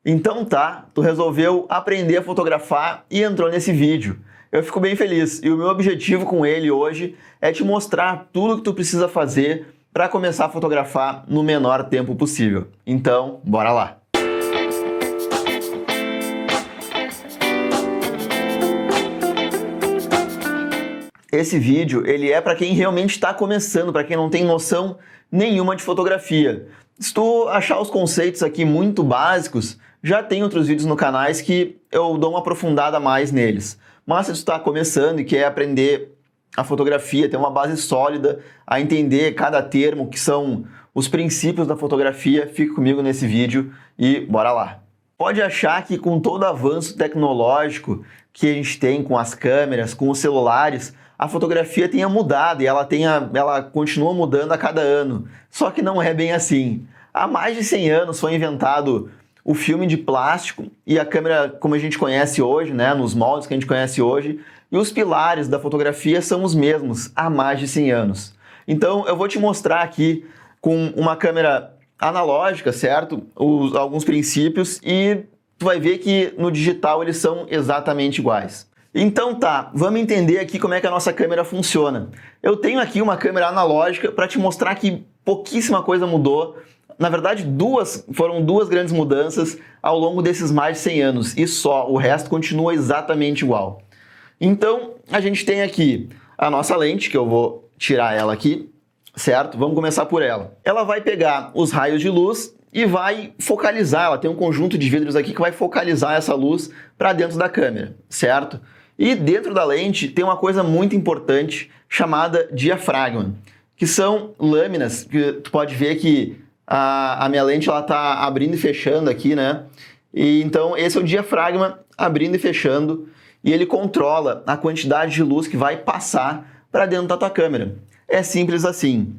Então tá, tu resolveu aprender a fotografar e entrou nesse vídeo. Eu fico bem feliz e o meu objetivo com ele hoje é te mostrar tudo que tu precisa fazer para começar a fotografar no menor tempo possível. Então, bora lá! Esse vídeo ele é para quem realmente está começando, para quem não tem noção nenhuma de fotografia. Se tu achar os conceitos aqui muito básicos, já tem outros vídeos no canal que eu dou uma aprofundada mais neles. Mas se tu está começando e quer aprender a fotografia, ter uma base sólida, a entender cada termo, que são os princípios da fotografia, fique comigo nesse vídeo e bora lá! Pode achar que com todo o avanço tecnológico que a gente tem com as câmeras, com os celulares, a fotografia tenha mudado e ela continua mudando a cada ano. Só que não é bem assim. Há mais de 100 anos foi inventado o filme de plástico e a câmera como a gente conhece hoje, né, nos moldes que a gente conhece hoje, e os pilares da fotografia são os mesmos há mais de 100 anos. Então eu vou te mostrar aqui com uma câmera analógica, certo? Alguns princípios e tu vai ver que no digital eles são exatamente iguais. Então tá, vamos entender aqui como é que a nossa câmera funciona. Eu tenho aqui uma câmera analógica para te mostrar que pouquíssima coisa mudou. Na verdade, foram duas grandes mudanças ao longo desses mais de 100 anos e só, o resto continua exatamente igual. Então, a gente tem aqui a nossa lente, que eu vou tirar ela aqui, certo? Vamos começar por ela. Ela vai pegar os raios de luz e vai focalizar, ela tem um conjunto de vidros aqui que vai focalizar essa luz para dentro da câmera, certo? E dentro da lente tem uma coisa muito importante chamada diafragma, que são lâminas, que tu pode ver que a minha lente ela tá abrindo e fechando aqui, né? E então esse é o diafragma abrindo e fechando e ele controla a quantidade de luz que vai passar para dentro da tua câmera. É simples assim.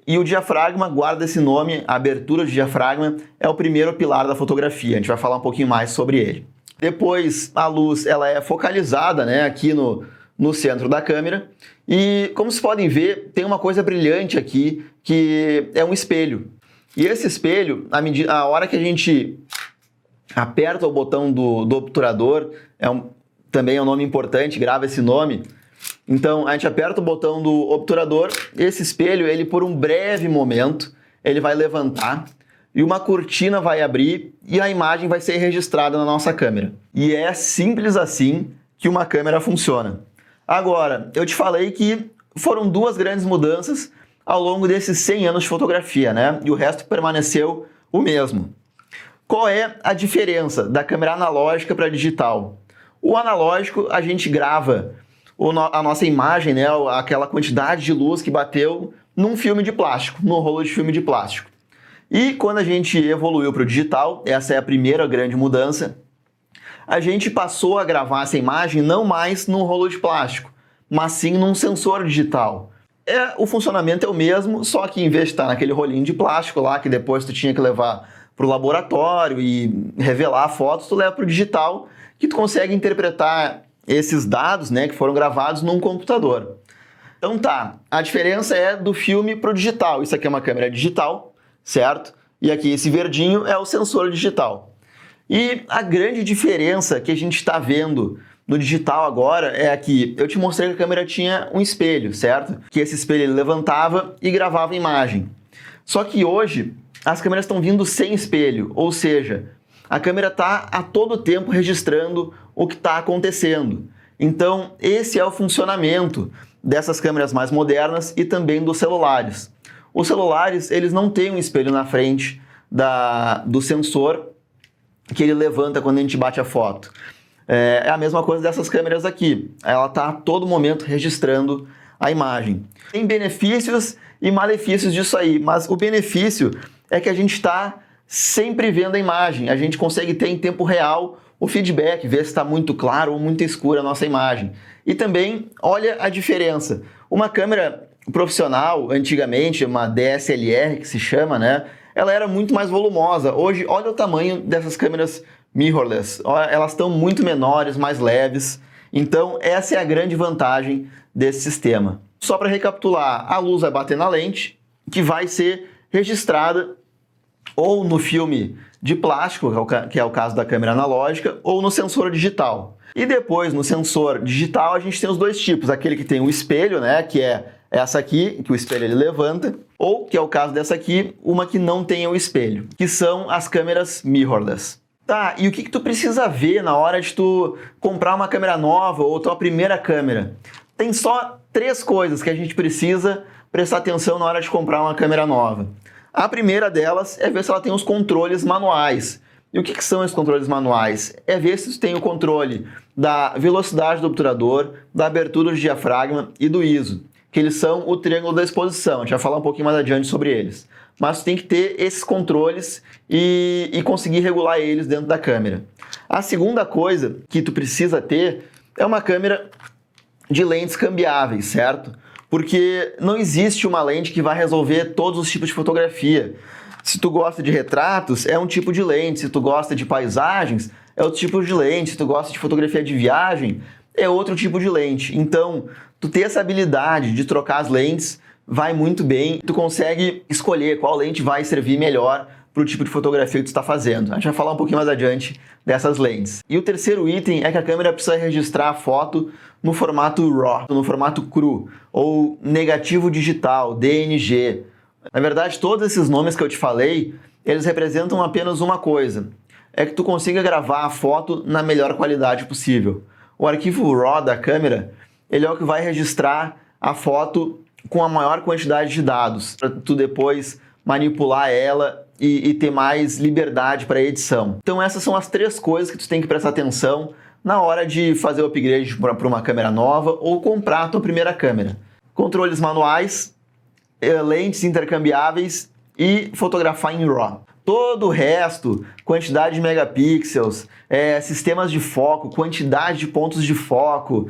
E o diafragma, guarda esse nome, a abertura de diafragma é o primeiro pilar da fotografia. A gente vai falar um pouquinho mais sobre ele. Depois a luz ela é focalizada, né, aqui no centro da câmera e como vocês podem ver tem uma coisa brilhante aqui que é um espelho. E esse espelho, a hora que a gente aperta o botão do obturador, também é um nome importante, grava esse nome. Então a gente aperta o botão do obturador, esse espelho ele por um breve momento ele vai levantar e uma cortina vai abrir e a imagem vai ser registrada na nossa câmera. E é simples assim que uma câmera funciona. Agora, eu te falei que foram duas grandes mudanças ao longo desses 100 anos de fotografia, né? E o resto permaneceu o mesmo. Qual é a diferença da câmera analógica para digital? O analógico, a gente grava a nossa imagem, né? Aquela quantidade de luz que bateu num filme de plástico, no rolo de filme de plástico. E quando a gente evoluiu para o digital, essa é a primeira grande mudança, a gente passou a gravar essa imagem não mais num rolo de plástico, mas sim num sensor digital. O funcionamento é o mesmo, só que em vez de estar naquele rolinho de plástico lá, que depois tu tinha que levar para o laboratório e revelar fotos, tu leva para o digital, que tu consegue interpretar esses dados, né, que foram gravados num computador. Então tá, a diferença é do filme para o digital. Isso aqui é uma câmera digital, certo? E aqui esse verdinho é o sensor digital. E a grande diferença que a gente está vendo no digital agora é que eu te mostrei que a câmera tinha um espelho, certo? Que esse espelho ele levantava e gravava a imagem. Só que hoje as câmeras estão vindo sem espelho, ou seja, a câmera está a todo tempo registrando o que está acontecendo. Então esse é o funcionamento dessas câmeras mais modernas e também dos celulares. Os celulares, eles não têm um espelho na frente do sensor que ele levanta quando a gente bate a foto. É a mesma coisa dessas câmeras aqui. Ela está a todo momento registrando a imagem. Tem benefícios e malefícios disso aí, mas o benefício é que a gente está sempre vendo a imagem. A gente consegue ter em tempo real o feedback, ver se está muito claro ou muito escura a nossa imagem. E também, olha a diferença. Uma câmera profissional, antigamente, uma DSLR que se chama, né? Ela era muito mais volumosa. Hoje, olha o tamanho dessas câmeras mirrorless. Elas estão muito menores, mais leves. Então, essa é a grande vantagem desse sistema. Só para recapitular, a luz vai bater na lente, que vai ser registrada ou no filme de plástico, que é o caso da câmera analógica, ou no sensor digital. E depois, no sensor digital, a gente tem os dois tipos, aquele que tem o espelho, né, que é essa aqui, que o espelho ele levanta, ou, que é o caso dessa aqui, uma que não tem o espelho, que são as câmeras mirrorless. Tá, e o que tu precisa ver na hora de tu comprar uma câmera nova ou tua primeira câmera? Tem só 3 coisas que a gente precisa prestar atenção na hora de comprar uma câmera nova. A primeira delas é ver se ela tem os controles manuais. E o que são esses controles manuais? É ver se tu tem o controle da velocidade do obturador, da abertura do diafragma e do ISO, que eles são o triângulo da exposição. A gente vai falar um pouquinho mais adiante sobre eles. Mas tu tem que ter esses controles e conseguir regular eles dentro da câmera. A segunda coisa que tu precisa ter é uma câmera de lentes cambiáveis, certo? Porque não existe uma lente que vai resolver todos os tipos de fotografia. Se tu gosta de retratos, é um tipo de lente. Se tu gosta de paisagens, é outro tipo de lente. Se tu gosta de fotografia de viagem, é outro tipo de lente. Então, tu ter essa habilidade de trocar as lentes vai muito bem. Tu consegue escolher qual lente vai servir melhor para o tipo de fotografia que tu está fazendo. A gente vai falar um pouquinho mais adiante dessas lentes. E o terceiro item é que a câmera precisa registrar a foto no formato RAW, no formato cru, ou negativo digital, DNG. Na verdade, todos esses nomes que eu te falei, eles representam apenas uma coisa. É que tu consiga gravar a foto na melhor qualidade possível. O arquivo RAW da câmera, ele é o que vai registrar a foto com a maior quantidade de dados, para tu depois manipular ela e ter mais liberdade para edição. Então essas são as 3 coisas que tu tem que prestar atenção na hora de fazer o upgrade para uma câmera nova ou comprar a tua primeira câmera. Controles manuais, lentes intercambiáveis e fotografar em RAW. Todo o resto, quantidade de megapixels, sistemas de foco, quantidade de pontos de foco,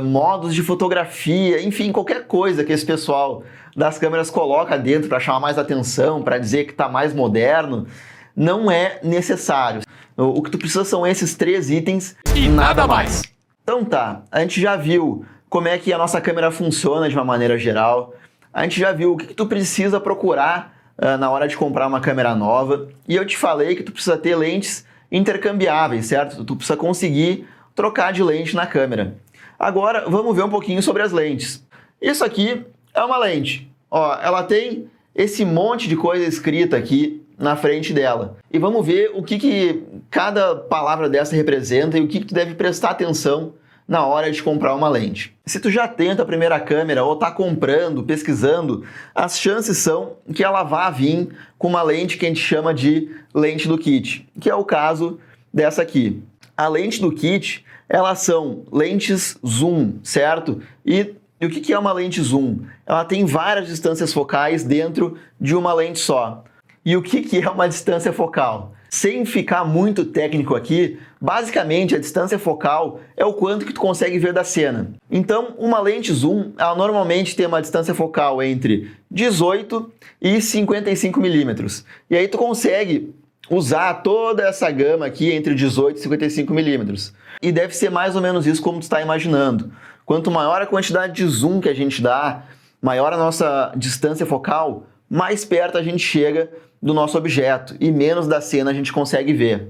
modos de fotografia, enfim, qualquer coisa que esse pessoal das câmeras coloca dentro para chamar mais atenção, para dizer que está mais moderno, não é necessário. O que tu precisa são esses 3 itens e nada mais. Então tá, a gente já viu como é que a nossa câmera funciona de uma maneira geral, a gente já viu o que tu precisa procurar na hora de comprar uma câmera nova, e eu te falei que tu precisa ter lentes intercambiáveis, certo? Tu precisa conseguir trocar de lente na câmera. Agora, vamos ver um pouquinho sobre as lentes. Isso aqui é uma lente. Ó, ela tem esse monte de coisa escrita aqui na frente dela. E vamos ver o que cada palavra dessa representa e o que tu deve prestar atenção na hora de comprar uma lente. Se tu já tem a primeira câmera ou está comprando, pesquisando, as chances são que ela vá vir com uma lente que a gente chama de lente do kit, que é o caso dessa aqui. A lente do kit, elas são lentes zoom, certo? E o que é uma lente zoom? Ela tem várias distâncias focais dentro de uma lente só. E o que é uma distância focal? Sem ficar muito técnico aqui, basicamente a distância focal é o quanto que tu consegue ver da cena. Então, uma lente zoom, ela normalmente tem uma distância focal entre 18 e 55 milímetros. E aí tu consegue usar toda essa gama aqui entre 18 e 55 milímetros. E deve ser mais ou menos isso como tu está imaginando. Quanto maior a quantidade de zoom que a gente dá, maior a nossa distância focal, mais perto a gente chega do nosso objeto e menos da cena a gente consegue ver.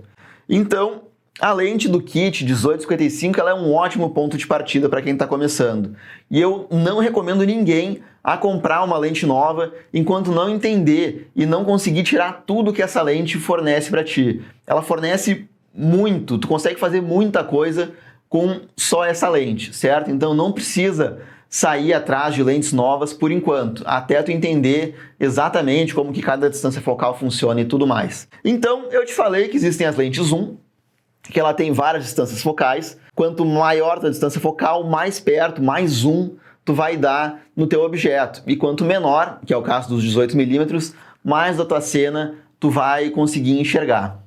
Então, a lente do kit 18-55 ela é um ótimo ponto de partida para quem está começando. E eu não recomendo ninguém a comprar uma lente nova enquanto não entender e não conseguir tirar tudo que essa lente fornece para ti. Ela fornece muito, tu consegue fazer muita coisa com só essa lente, certo? Então não precisa sair atrás de lentes novas por enquanto, até tu entender exatamente como que cada distância focal funciona e tudo mais. Então, eu te falei que existem as lentes zoom, que ela tem várias distâncias focais. Quanto maior a distância focal, mais perto, mais zoom tu vai dar no teu objeto. E quanto menor, que é o caso dos 18 milímetros, mais da tua cena tu vai conseguir enxergar.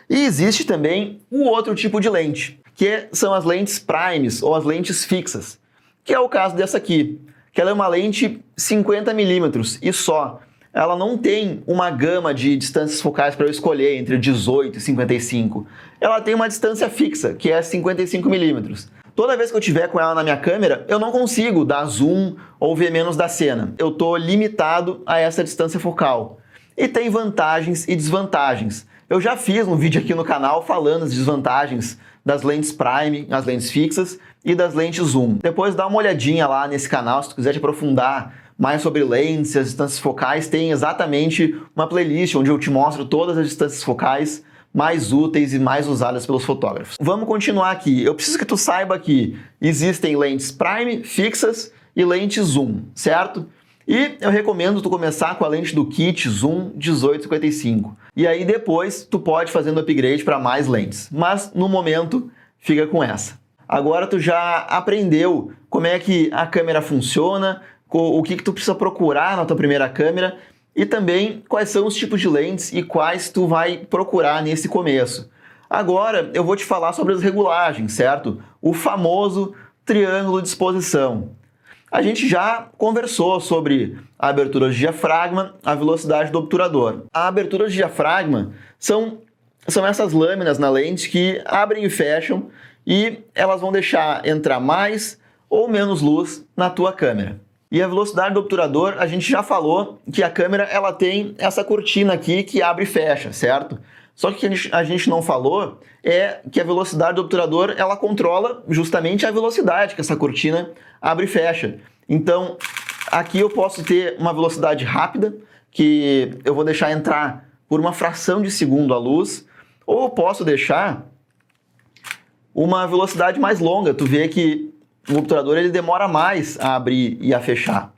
E existe também o outro tipo de lente, que são as lentes primes ou as lentes fixas, que é o caso dessa aqui, que ela é uma lente 50 milímetros e só. Ela não tem uma gama de distâncias focais para eu escolher entre 18 e 55. Ela tem uma distância fixa, que é 55 milímetros. Toda vez que eu tiver com ela na minha câmera, eu não consigo dar zoom ou ver menos da cena. Eu estou limitado a essa distância focal. E tem vantagens e desvantagens. Eu já fiz um vídeo aqui no canal falando as desvantagens das lentes prime, as lentes fixas e das lentes zoom. Depois dá uma olhadinha lá nesse canal se tu quiser te aprofundar mais sobre lentes e as distâncias focais. Tem exatamente uma playlist onde eu te mostro todas as distâncias focais mais úteis e mais usadas pelos fotógrafos. Vamos continuar aqui. Eu preciso que tu saiba que existem lentes prime, fixas e lentes zoom, certo? E eu recomendo tu começar com a lente do kit Zoom 1855. E aí depois tu pode fazendo upgrade para mais lentes. Mas no momento fica com essa. Agora tu já aprendeu como é que a câmera funciona, o que tu precisa procurar na tua primeira câmera e também quais são os tipos de lentes e quais tu vai procurar nesse começo. Agora eu vou te falar sobre as regulagens, certo? O famoso triângulo de exposição. A gente já conversou sobre a abertura de diafragma, a velocidade do obturador. A abertura de diafragma são essas lâminas na lente que abrem e fecham e elas vão deixar entrar mais ou menos luz na tua câmera. E a velocidade do obturador, a gente já falou que a câmera ela tem essa cortina aqui que abre e fecha, certo? Só que a gente não falou é que a velocidade do obturador ela controla justamente a velocidade que essa cortina abre e fecha. Então, aqui eu posso ter uma velocidade rápida, que eu vou deixar entrar por uma fração de segundo a luz, ou eu posso deixar uma velocidade mais longa. Tu vê que o obturador ele demora mais a abrir e a fechar,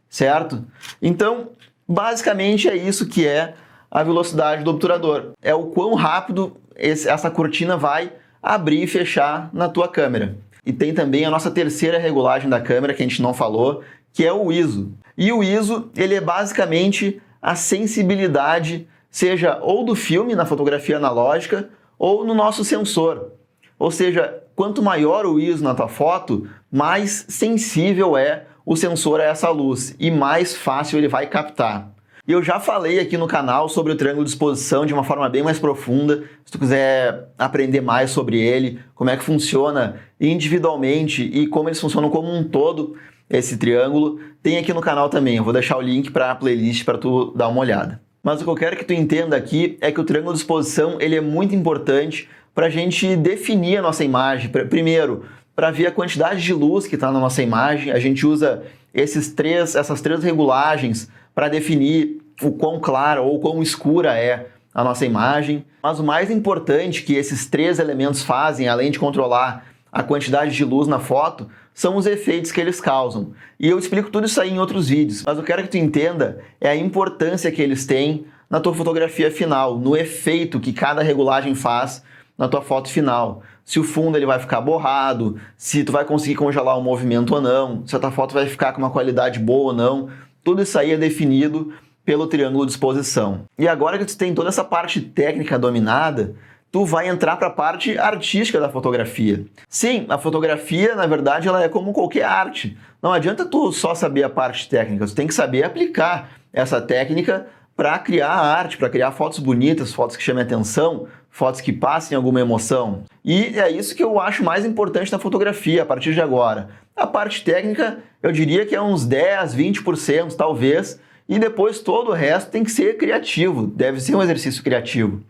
certo? Então, basicamente é isso que é a velocidade do obturador. É o quão rápido essa cortina vai abrir e fechar na tua câmera. E tem também a nossa terceira regulagem da câmera, que a gente não falou, que é o ISO. E o ISO, ele é basicamente a sensibilidade, seja ou do filme na fotografia analógica, ou no nosso sensor. Ou seja, quanto maior o ISO na tua foto, mais sensível é o sensor a essa luz e mais fácil ele vai captar. E eu já falei aqui no canal sobre o triângulo de exposição de uma forma bem mais profunda. Se tu quiser aprender mais sobre ele, como é que funciona individualmente e como eles funcionam como um todo, esse triângulo, tem aqui no canal também. Eu vou deixar o link para a playlist para tu dar uma olhada. Mas o que eu quero que tu entenda aqui é que o triângulo de exposição ele é muito importante para a gente definir a nossa imagem. Primeiro, para ver a quantidade de luz que está na nossa imagem, a gente usa essas três regulagens para definir o quão clara ou quão escura é a nossa imagem. Mas o mais importante que esses três elementos fazem, além de controlar a quantidade de luz na foto, são os efeitos que eles causam. E eu explico tudo isso aí em outros vídeos, mas eu quero que tu entenda é a importância que eles têm na tua fotografia final, no efeito que cada regulagem faz na tua foto final. Se o fundo ele vai ficar borrado, se tu vai conseguir congelar o movimento ou não, se a tua foto vai ficar com uma qualidade boa ou não, tudo isso aí é definido pelo triângulo de exposição. E agora que tu tem toda essa parte técnica dominada, tu vai entrar para a parte artística da fotografia. Sim, a fotografia, na verdade, ela é como qualquer arte. Não adianta tu só saber a parte técnica, tu tem que saber aplicar essa técnica para criar arte, para criar fotos bonitas, fotos que chamem atenção, fotos que passem alguma emoção. E é isso que eu acho mais importante na fotografia a partir de agora. A parte técnica, eu diria que é uns 10, 20% talvez, e depois todo o resto tem que ser criativo, deve ser um exercício criativo.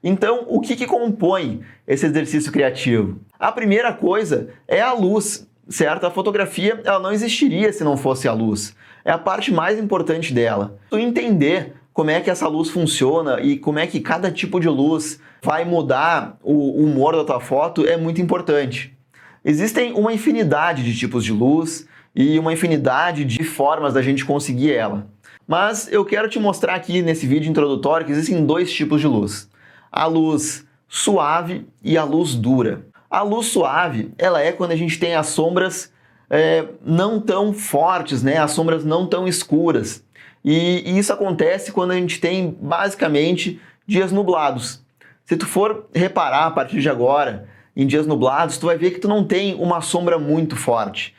Então, o que compõe esse exercício criativo? A primeira coisa é a luz, certo? A fotografia ela não existiria se não fosse a luz. É a parte mais importante dela. Tu entender como é que essa luz funciona e como é que cada tipo de luz vai mudar o humor da tua foto é muito importante. Existem uma infinidade de tipos de luz e uma infinidade de formas da gente conseguir ela. Mas eu quero te mostrar aqui nesse vídeo introdutório que existem dois tipos de luz. A luz suave e a luz dura. A luz suave, ela é quando a gente tem as sombras não tão fortes, né? As sombras não tão escuras. E isso acontece quando a gente tem, basicamente, dias nublados. Se tu for reparar a partir de agora, em dias nublados, tu vai ver que tu não tem uma sombra muito forte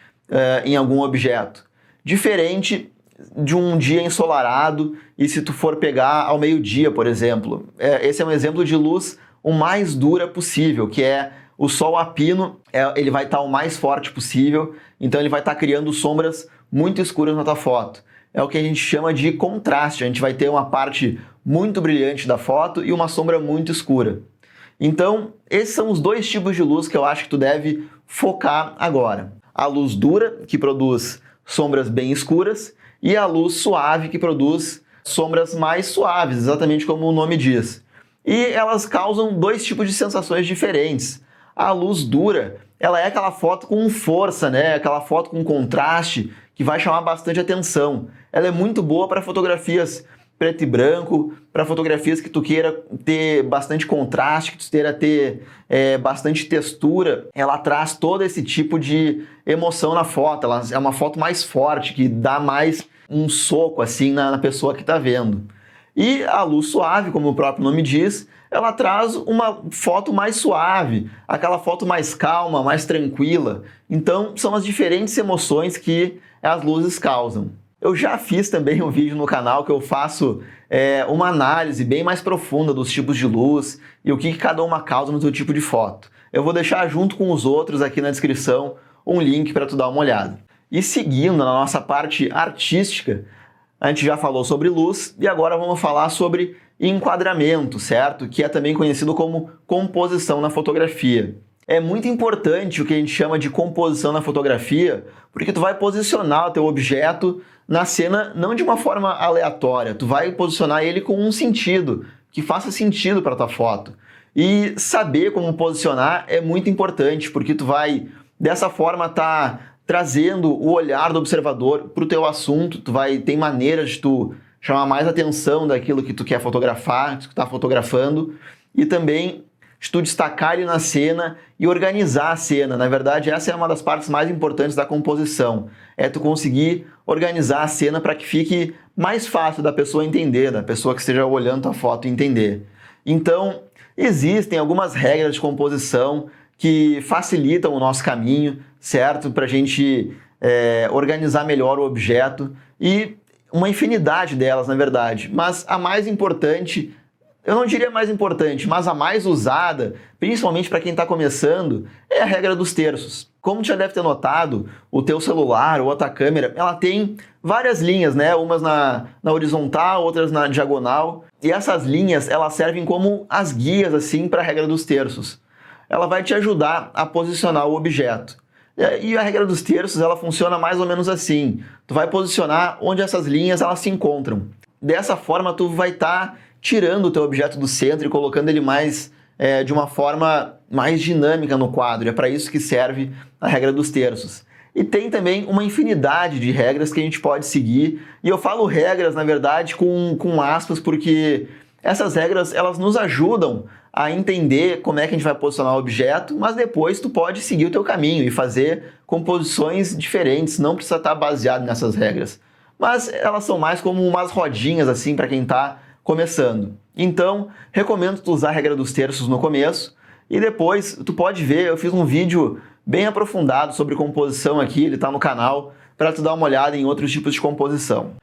em algum objeto. Diferente de um dia ensolarado e se tu for pegar ao meio-dia, por exemplo. Esse é um exemplo de luz o mais dura possível, que é o sol a pino, ele vai estar o mais forte possível, então ele vai estar criando sombras muito escuras na tua foto. É o que a gente chama de contraste, a gente vai ter uma parte muito brilhante da foto e uma sombra muito escura. Então, esses são os dois tipos de luz que eu acho que tu deve focar agora. A luz dura, que produz sombras bem escuras, e a luz suave, que produz sombras mais suaves, exatamente como o nome diz. E elas causam dois tipos de sensações diferentes. A luz dura, ela é aquela foto com força, né? Aquela foto com contraste, que vai chamar bastante atenção. Ela é muito boa para fotografias preto e branco, para fotografias que tu queira ter bastante contraste, que tu queira ter bastante textura. Ela traz todo esse tipo de emoção na foto. Ela é uma foto mais forte, que dá mais um soco assim na pessoa que está vendo. E a luz suave, como o próprio nome diz, ela traz uma foto mais suave, aquela foto mais calma, mais tranquila. Então, são as diferentes emoções que as luzes causam. Eu já fiz também um vídeo no canal que eu faço uma análise bem mais profunda dos tipos de luz e o que cada uma causa no seu tipo de foto. Eu vou deixar junto com os outros aqui na descrição um link para tu dar uma olhada. E seguindo na nossa parte artística, a gente já falou sobre luz e agora vamos falar sobre enquadramento, certo? Que é também conhecido como composição na fotografia. É muito importante o que a gente chama de composição na fotografia, porque tu vai posicionar o teu objeto na cena não de uma forma aleatória, tu vai posicionar ele com um sentido, que faça sentido para a tua foto. E saber como posicionar é muito importante, porque tu vai, dessa forma, trazendo o olhar do observador para o teu assunto, tem maneiras de tu chamar mais atenção daquilo que tu quer fotografar, que tu está fotografando, e também de tu destacar ele na cena e organizar a cena. Na verdade, essa é uma das partes mais importantes da composição, é tu conseguir organizar a cena para que fique mais fácil da pessoa entender, da pessoa que esteja olhando a foto entender. Então, existem algumas regras de composição que facilitam o nosso caminho, certo? Para a gente organizar melhor o objeto, e uma infinidade delas, na verdade. Mas a mais importante, eu não diria mais importante, mas a mais usada, principalmente para quem está começando, é a regra dos terços. Como tu já deve ter notado, o teu celular ou a tua câmera, ela tem várias linhas, né? Umas na horizontal, outras na diagonal. E essas linhas, elas servem como as guias, assim, para a regra dos terços. Ela vai te ajudar a posicionar o objeto. E a regra dos terços, ela funciona mais ou menos assim. Tu vai posicionar onde essas linhas elas se encontram. Dessa forma, tu vai estar tirando o teu objeto do centro e colocando ele mais de uma forma mais dinâmica no quadro. É para isso que serve a regra dos terços. E tem também uma infinidade de regras que a gente pode seguir. E eu falo regras, na verdade, com aspas, porque essas regras elas nos ajudam a entender como é que a gente vai posicionar o objeto, mas depois tu pode seguir o teu caminho e fazer composições diferentes, não precisa estar baseado nessas regras. Mas elas são mais como umas rodinhas assim para quem está começando. Então, recomendo tu usar a regra dos terços no começo e depois tu pode ver, eu fiz um vídeo bem aprofundado sobre composição aqui, ele está no canal, para tu dar uma olhada em outros tipos de composição.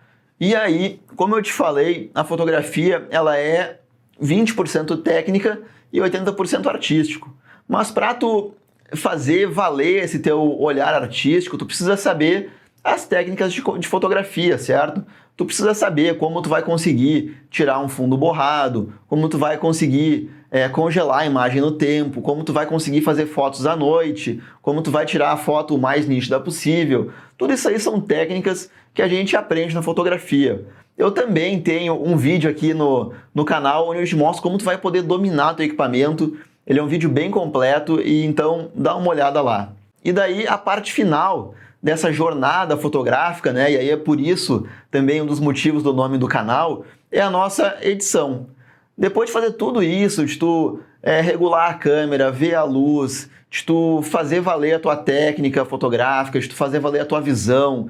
E aí, como eu te falei, a fotografia ela é 20% técnica e 80% artístico. Mas para tu fazer valer esse teu olhar artístico, tu precisa saber as técnicas de fotografia, certo? Tu precisa saber como tu vai conseguir tirar um fundo borrado, como tu vai conseguir congelar a imagem no tempo, como tu vai conseguir fazer fotos à noite, como tu vai tirar a foto o mais nítida possível. Tudo isso aí são técnicas que a gente aprende na fotografia. Eu também tenho um vídeo aqui no canal onde eu te mostro como tu vai poder dominar teu equipamento. Ele é um vídeo bem completo e então dá uma olhada lá. E daí a parte final dessa jornada fotográfica, né? E aí é por isso também um dos motivos do nome do canal, é a nossa edição. Depois de fazer tudo isso, de tu regular a câmera, ver a luz, de tu fazer valer a tua técnica fotográfica, de tu fazer valer a tua visão,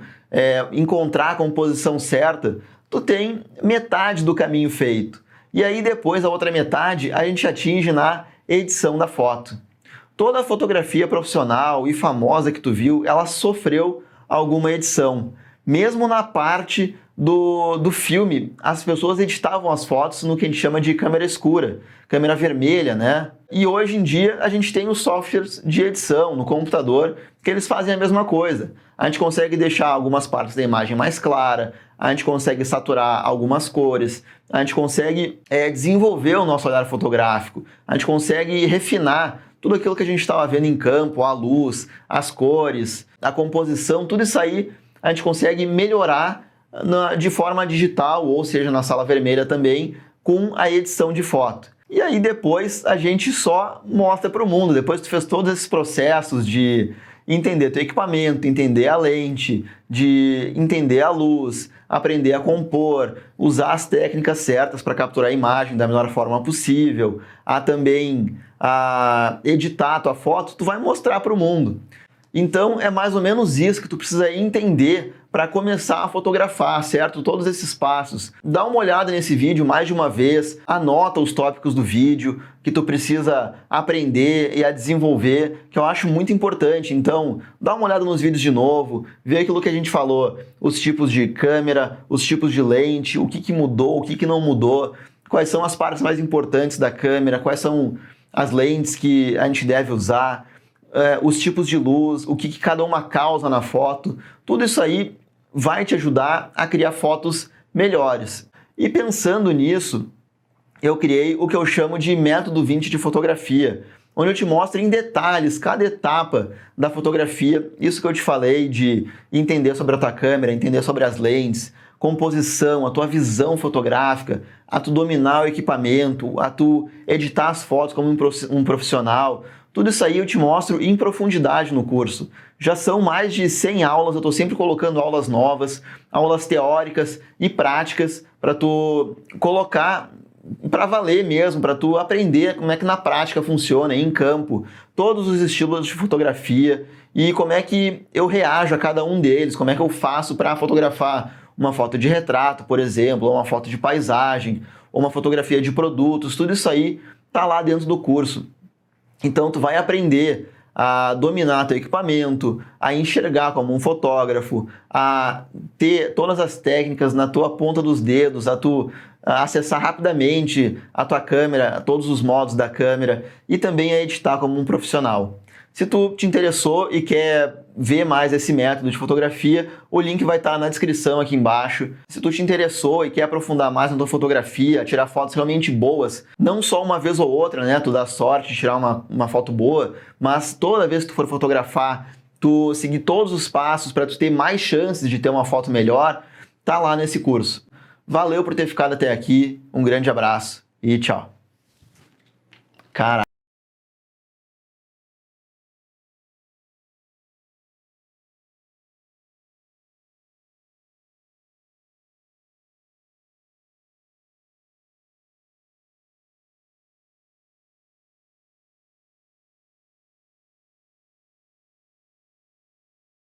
encontrar a composição certa, tu tem metade do caminho feito. E aí depois, a outra metade, a gente atinge na edição da foto. Toda a fotografia profissional e famosa que tu viu, ela sofreu alguma edição. Mesmo na parte do filme, as pessoas editavam as fotos no que a gente chama de câmera escura, câmera vermelha, né? E hoje em dia a gente tem os softwares de edição no computador que eles fazem a mesma coisa. A gente consegue deixar algumas partes da imagem mais clara, a gente consegue saturar algumas cores, a gente consegue desenvolver o nosso olhar fotográfico, a gente consegue refinar tudo aquilo que a gente estava vendo em campo, a luz, as cores, a composição, tudo isso aí a gente consegue melhorar de forma digital, ou seja, na sala vermelha também, com a edição de foto. E aí depois a gente só mostra para o mundo, depois que tu fez todos esses processos de entender teu equipamento, entender a lente, de entender a luz, aprender a compor, usar as técnicas certas para capturar a imagem da melhor forma possível, também editar a tua foto, tu vai mostrar para o mundo. Então é mais ou menos isso que tu precisa entender para começar a fotografar, certo? Todos esses passos. Dá uma olhada nesse vídeo mais de uma vez, anota os tópicos do vídeo que tu precisa aprender e a desenvolver, que eu acho muito importante. Então, dá uma olhada nos vídeos de novo, vê aquilo que a gente falou, os tipos de câmera, os tipos de lente, o que mudou, o que não mudou, quais são as partes mais importantes da câmera, quais são as lentes que a gente deve usar, os tipos de luz, o que cada uma causa na foto, tudo isso aí vai te ajudar a criar fotos melhores. E pensando nisso, eu criei o que eu chamo de método 20 de fotografia, onde eu te mostro em detalhes cada etapa da fotografia, isso que eu te falei de entender sobre a tua câmera, entender sobre as lentes, composição, a tua visão fotográfica, a tu dominar o equipamento, a tu editar as fotos como um profissional. Tudo isso aí eu te mostro em profundidade no curso. Já são mais de 100 aulas, eu estou sempre colocando aulas novas, aulas teóricas e práticas para tu colocar para valer mesmo, para tu aprender como é que na prática funciona, em campo, todos os estilos de fotografia e como é que eu reajo a cada um deles, como é que eu faço para fotografar uma foto de retrato, por exemplo, ou uma foto de paisagem, ou uma fotografia de produtos, tudo isso aí tá lá dentro do curso. Então tu vai aprender a dominar teu equipamento, a enxergar como um fotógrafo, a ter todas as técnicas na tua ponta dos dedos, a tu acessar rapidamente a tua câmera, todos os modos da câmera e também a editar como um profissional. Se tu te interessou e quer ver mais esse método de fotografia, o link vai estar na descrição aqui embaixo. Se tu te interessou e quer aprofundar mais na tua fotografia, tirar fotos realmente boas, não só uma vez ou outra, né, tu dá sorte de tirar uma foto boa, mas toda vez que tu for fotografar, tu seguir todos os passos para tu ter mais chances de ter uma foto melhor, tá lá nesse curso. Valeu por ter ficado até aqui, um grande abraço e tchau. Cara.